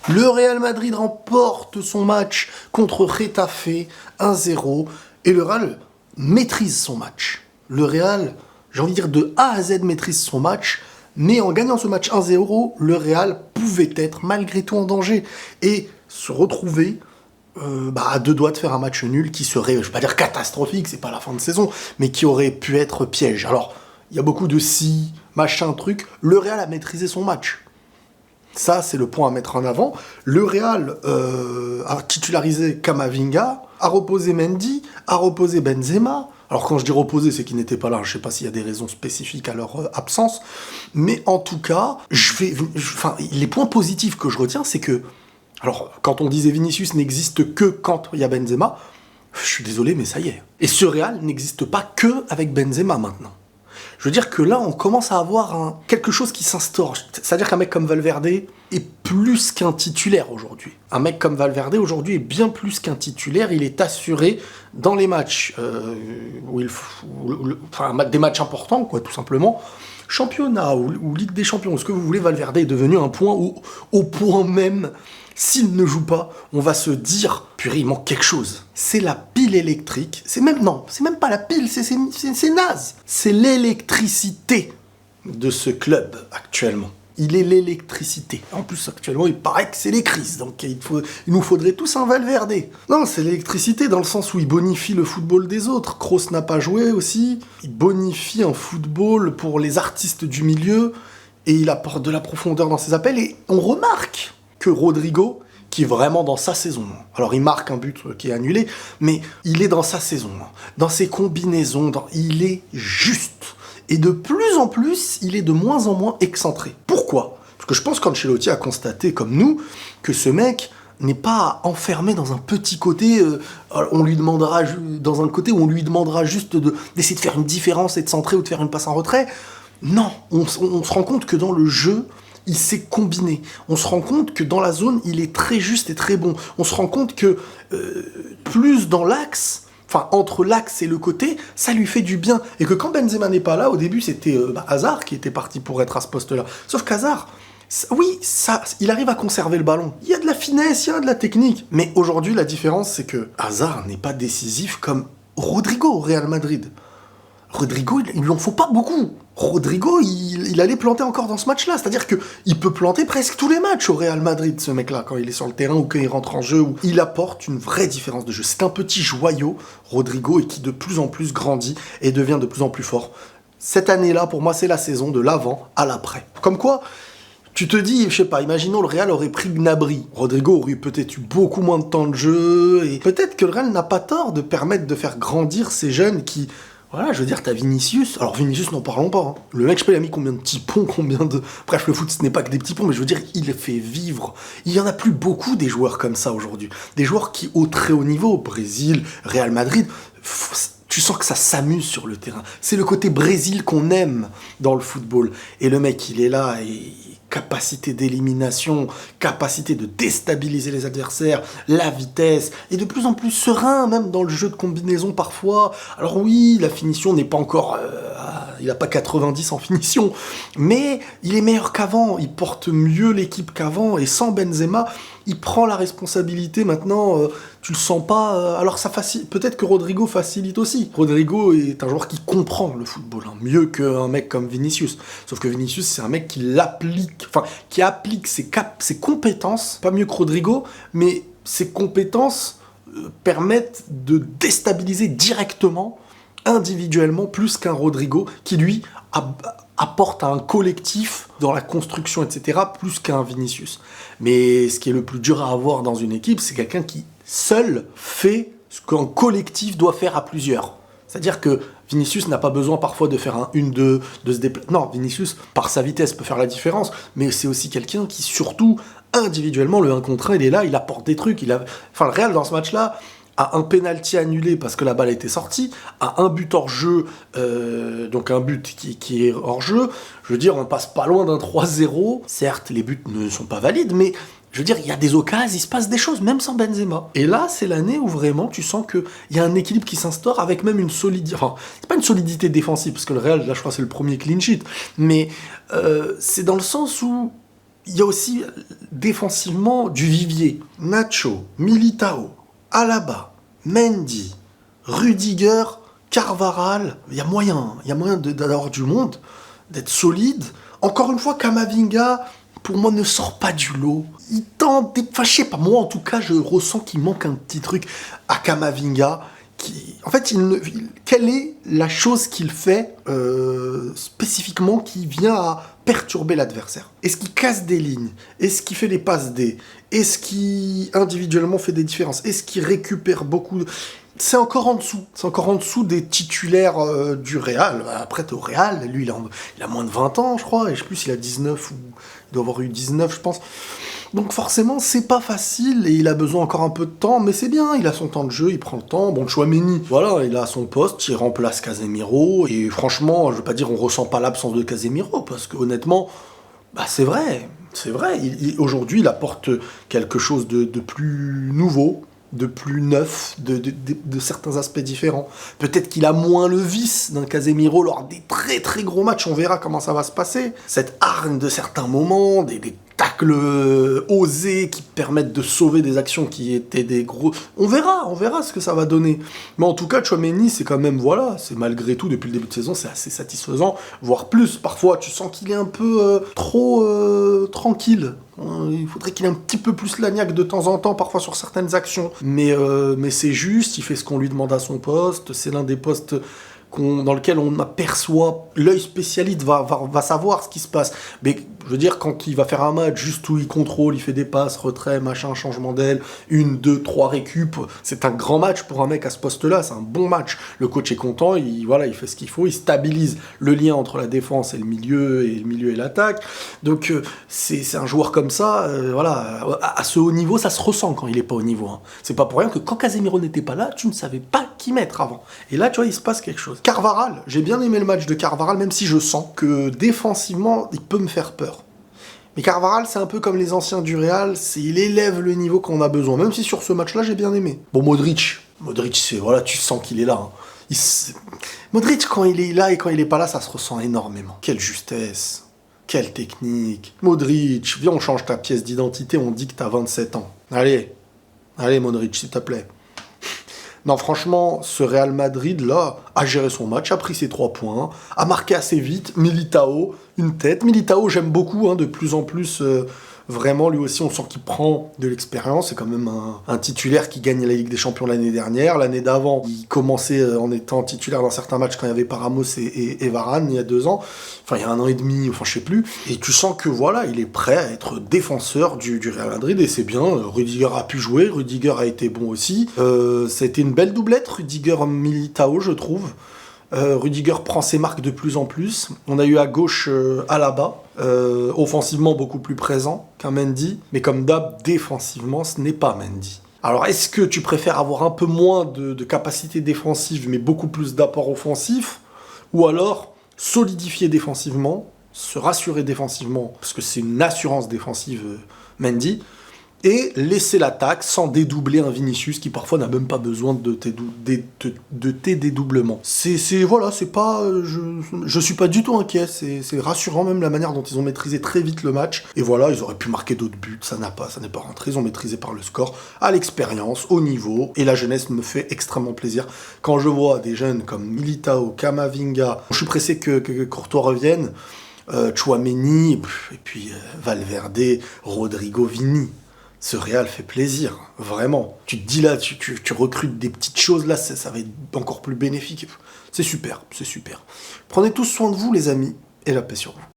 Le Real Madrid remporte son match contre Getafe 1-0 et le Real maîtrise son match. Le Real, j'ai envie de dire de A à Z maîtrise son match, mais en gagnant ce match 1-0, le Real pouvait être malgré tout en danger et se retrouver à deux doigts de faire un match nul qui serait, je vais pas dire catastrophique, c'est pas la fin de saison, mais qui aurait pu être piège. Alors, il y a beaucoup de si, machin, truc. Le Real a maîtrisé son match. Ça, c'est le point à mettre en avant. Le Real a titularisé Camavinga, a reposé Mendy, a reposé Benzema. Alors quand je dis reposer, c'est qu'ils n'étaient pas là. Je sais pas s'il y a des raisons spécifiques à leur absence. Mais en tout cas, les points positifs que je retiens, c'est que... Alors, quand on disait Vinicius n'existe que quand il y a Benzema, je suis désolé, mais ça y est. Et ce Real n'existe pas que avec Benzema maintenant. Je veux dire que là, on commence à avoir quelque chose qui s'instaure. C'est-à-dire qu'un mec comme Valverde est plus qu'un titulaire aujourd'hui. Un mec comme Valverde aujourd'hui est bien plus qu'un titulaire. Il est assuré dans les matchs, des matchs importants, quoi, tout simplement. Championnat ou Ligue des Champions, ce que vous voulez, Valverde est devenu un point où, au point même, s'il ne joue pas, on va se dire, purée, il manque quelque chose. C'est la pile électrique. C'est même pas la pile, c'est naze. C'est l'électricité de ce club actuellement. Il est l'électricité. En plus, actuellement, il paraît que c'est les crises. Donc, il nous faudrait tous un Valverde. Non, c'est l'électricité dans le sens où il bonifie le football des autres. Kroos n'a pas joué aussi. Il bonifie un football pour les artistes du milieu. Et il apporte de la profondeur dans ses appels. Et on remarque que Rodrigo, qui est vraiment dans sa saison. Alors, il marque un but qui est annulé, mais il est dans sa saison. Dans ses combinaisons, il est juste. Et de plus en plus, il est de moins en moins excentré. Pourquoi ? Parce que je pense qu'Ancelotti a constaté, comme nous, que ce mec n'est pas enfermé dans un petit côté, on lui demandera dans un côté où on lui demandera juste d'essayer de faire une différence et de centrer ou de faire une passe en retrait. Non, on se rend compte que dans le jeu, il sait combiner. On se rend compte que dans la zone, il est très juste et très bon. On se rend compte que plus dans l'axe, entre l'axe et le côté, ça lui fait du bien. Et que quand Benzema n'est pas là, au début, c'était Hazard qui était parti pour être à ce poste-là. Sauf qu'Hazard, il arrive à conserver le ballon. Il y a de la finesse, il y a de la technique. Mais aujourd'hui, la différence, c'est que Hazard n'est pas décisif comme Rodrigo au Real Madrid. Rodrigo, il lui en faut pas beaucoup. Rodrigo, il allait planter encore dans ce match-là. C'est-à-dire qu'il peut planter presque tous les matchs au Real Madrid, ce mec-là, quand il est sur le terrain ou quand il rentre en jeu. Où il apporte une vraie différence de jeu. C'est un petit joyau, Rodrigo, et qui de plus en plus grandit et devient de plus en plus fort. Cette année-là, pour moi, c'est la saison de l'avant à l'après. Comme quoi, tu te dis, je sais pas, imaginons le Real aurait pris Gnabry. Rodrigo aurait peut-être eu beaucoup moins de temps de jeu. Et peut-être que le Real n'a pas tort de permettre de faire grandir ces jeunes qui... Voilà, je veux dire, t'as Vinicius. Alors Vinicius, n'en parlons pas. Hein. Le mec, je sais pas, il a mis combien de petits ponts, Bref, le foot, ce n'est pas que des petits ponts, mais je veux dire, il fait vivre. Il y en a plus beaucoup des joueurs comme ça aujourd'hui. Des joueurs qui, au très haut niveau, Brésil, Real Madrid, tu sens que ça s'amuse sur le terrain. C'est le côté Brésil qu'on aime dans le football. Et le mec, il est là et... capacité d'élimination, capacité de déstabiliser les adversaires, la vitesse, et de plus en plus serein, même dans le jeu de combinaison parfois. Alors oui, la finition n'est pas encore... il n'a pas 90 en finition, mais il est meilleur qu'avant, il porte mieux l'équipe qu'avant, et sans Benzema, il prend la responsabilité maintenant, tu le sens pas... alors ça facilite, peut-être que Rodrigo facilite aussi. Rodrigo est un joueur qui comprend le football, mieux qu'un mec comme Vinicius. Sauf que Vinicius, c'est un mec qui applique ses compétences, pas mieux que Rodrigo, mais ses compétences permettent de déstabiliser directement, individuellement, plus qu'un Rodrigo, qui lui apporte à un collectif dans la construction, etc., plus qu'un Vinicius. Mais ce qui est le plus dur à avoir dans une équipe, c'est quelqu'un qui, seul, fait ce qu'un collectif doit faire à plusieurs. C'est-à-dire que Vinicius n'a pas besoin parfois de faire un 1-2, de se déplacer. Non, Vinicius, par sa vitesse, peut faire la différence, mais c'est aussi quelqu'un qui, surtout, individuellement, le 1 contre 1, il est là, il apporte des trucs. Le Real, dans ce match-là, a un penalty annulé parce que la balle était sortie, a un but hors jeu, donc un but qui est hors jeu. Je veux dire, on passe pas loin d'un 3-0. Certes, les buts ne sont pas valides, mais je veux dire, il y a des occasions, il se passe des choses, même sans Benzema. Et là, c'est l'année où vraiment tu sens qu'il y a un équilibre qui s'instaure avec même une solidité. Enfin, c'est pas une solidité défensive, parce que le Real, là, je crois, c'est le premier clean sheet. Mais c'est dans le sens où il y a aussi défensivement du vivier. Nacho, Militao, Alaba, Mendy, Rudiger, Carvajal. Il y a moyen d'avoir du monde, d'être solide. Encore une fois, Camavinga, pour moi, ne sort pas du lot. Il tente, enfin, je sais pas, moi en tout cas, je ressens qu'il manque un petit truc à Camavinga. En fait, quelle est la chose qu'il fait spécifiquement qui vient à perturber l'adversaire? Est-ce qu'il casse des lignes? Est-ce qu'il fait des passes D? Est-ce qu'il individuellement fait des différences? Est-ce qu'il récupère beaucoup? C'est encore en dessous. C'est encore en dessous des titulaires du Real. Après, t'es au Real, lui, il a moins de 20 ans, je crois, et je sais plus s'il a 19 ou... Il doit avoir eu 19, je pense. Donc forcément, c'est pas facile, et il a besoin encore un peu de temps, mais c'est bien, il a son temps de jeu, il prend le temps. Bon, Tchouaméni, voilà, il a son poste, il remplace Casemiro, et franchement, je veux pas dire on ressent pas l'absence de Casemiro, parce que honnêtement, bah c'est vrai. Aujourd'hui, il apporte quelque chose de plus nouveau, de plus neuf, de certains aspects différents. Peut-être qu'il a moins le vice d'un Casemiro lors des très très gros matchs, on verra comment ça va se passer. Cette hargne de certains moments, des tacles osés qui permettent de sauver des actions qui étaient des gros... On verra ce que ça va donner. Mais en tout cas, Tchouaméni, c'est quand même, voilà, c'est malgré tout, depuis le début de saison, c'est assez satisfaisant, voire plus. Parfois, tu sens qu'il est un peu trop tranquille. Il faudrait qu'il ait un petit peu plus l'agnac de temps en temps, parfois sur certaines actions. Mais c'est juste, il fait ce qu'on lui demande à son poste. C'est l'un des postes dans lequel on aperçoit, l'œil spécialiste va savoir ce qui se passe. Mais je veux dire, quand il va faire un match juste où il contrôle, il fait des passes, retrait, machin, changement d'aile, 1, 2, 3 récup, c'est un grand match pour un mec à ce poste-là, c'est un bon match. Le coach est content, il fait ce qu'il faut, il stabilise le lien entre la défense et le milieu et l'attaque. Donc c'est un joueur comme ça, voilà, à ce haut niveau, ça se ressent quand il est pas au niveau. Hein. C'est pas pour rien que quand Casemiro n'était pas là, tu ne savais pas qui mettre avant. Et là, tu vois, il se passe quelque chose. Carvajal, j'ai bien aimé le match de Carvajal, même si je sens que défensivement, il peut me faire peur. Mais Carvajal, c'est un peu comme les anciens du Real, il élève le niveau qu'on a besoin, même si sur ce match-là, j'ai bien aimé. Bon, Modric, c'est, voilà, tu sens qu'il est là. Hein. Modric, quand il est là et quand il est pas là, ça se ressent énormément. Quelle justesse, quelle technique. Modric, viens, on change ta pièce d'identité, on dit que t'as 27 ans. Allez, Modric, s'il te plaît. Non, franchement, ce Real Madrid-là a géré son match, a pris ses 3 points, a marqué assez vite. Militao, une tête. Militao, j'aime beaucoup, hein, de plus en plus. Vraiment, lui aussi, on sent qu'il prend de l'expérience. C'est quand même un titulaire qui gagne la Ligue des Champions l'année dernière. L'année d'avant, il commençait en étant titulaire dans certains matchs quand il y avait pas Ramos et Varane, il y a 2 ans. Enfin, il y a 1 an et demi, enfin, je sais plus. Et tu sens que, voilà, il est prêt à être défenseur du Real Madrid. Et c'est bien. Rudiger a pu jouer. Rudiger a été bon aussi. Ça a été une belle doublette, Rudiger-Militao, je trouve. Rudiger prend ses marques de plus en plus. On a eu à gauche Alaba, offensivement beaucoup plus présent qu'un Mendy, mais comme d'hab, défensivement, ce n'est pas Mendy. Alors, est-ce que tu préfères avoir un peu moins de capacité défensive, mais beaucoup plus d'apport offensif, ou alors solidifier défensivement, se rassurer défensivement, parce que c'est une assurance défensive Mendy, et laisser l'attaque sans dédoubler un Vinicius qui parfois n'a même pas besoin de tes dédoublements. Voilà, c'est pas... Je suis pas du tout inquiet, c'est rassurant même la manière dont ils ont maîtrisé très vite le match. Et voilà, ils auraient pu marquer d'autres buts, ça n'est pas rentré, ils ont maîtrisé par le score, à l'expérience, au niveau, et la jeunesse me fait extrêmement plaisir. Quand je vois des jeunes comme Militao, Camavinga, je suis pressé que Courtois revienne, Tchouaméni, et puis Valverde, Rodrigo, Vini. Ce Real fait plaisir, vraiment. Tu te dis là, tu recrutes des petites choses, là, ça va être encore plus bénéfique. C'est super. Prenez tous soin de vous, les amis, et la paix sur vous.